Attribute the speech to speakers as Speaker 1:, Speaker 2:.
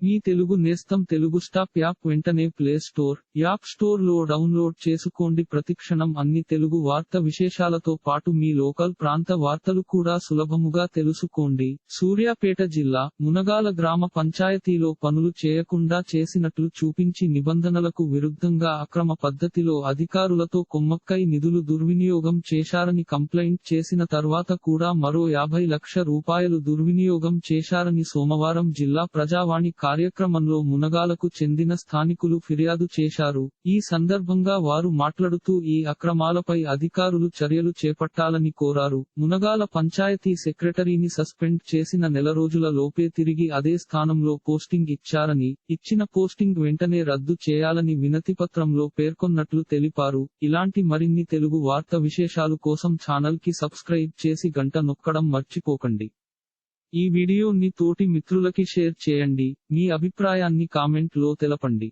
Speaker 1: మీ తెలుగు నేస్తం Telugu stop app వెంటనే play store, app store లో డౌన్లోడ్ చేసుకోండి. ప్రతిక్షణం అన్ని తెలుగు వార్త విశేషాలతో పాటు మీ లోకల్ ప్రాంత వార్తలు కూడా సులభముగా తెలుసుకోండి. సూర్యాపేట జిల్లా మునగాల గ్రామ పంచాయతీలో పనులు చేయకుండా చేసినట్లు చూపించి నిబంధనలకు విరుద్ధంగా అక్రమ పద్ధతిలో అధికారులతో కొమ్మక్కై నిధులు దుర్వినియోగం చేశారని కంప్లైంట్ చేసిన తర్వాత కూడా మరో 50 లక్షల రూపాయలు దుర్వినియోగం చేశారని సోమవారం జిల్లా ప్రజావాణి కార్యక్రమంలో మునగాలకు చెందిన స్థానికులు ఫిర్యాదు చేశారు. ఈ సందర్భంగా వారు మాట్లాడుతూ ఈ అక్రమాలపై అధికారులు చర్యలు చేపట్టాలని కోరారు. మునగాల పంచాయతీ సెక్రటరీని సస్పెండ్ చేసిన నెల రోజుల లోపే తిరిగి అదే స్థానంలో పోస్టింగ్ ఇచ్చారని, ఇచ్చిన పోస్టింగ్ వెంటనే రద్దు చేయాలని వినతిపత్రంలో పేర్కొన్నట్లు తెలిపారు. ఇలాంటి మరిన్ని తెలుగు వార్త విశేషాలు కోసం ఛానల్ కి సబ్స్క్రైబ్ చేసి గంట నొక్కడం మర్చిపోకండి. ఈ వీడియోని తోటి మిత్రులకి షేర్ చేయండి. మీ అభిప్రాయాన్ని కామెంట్ లో తెలపండి.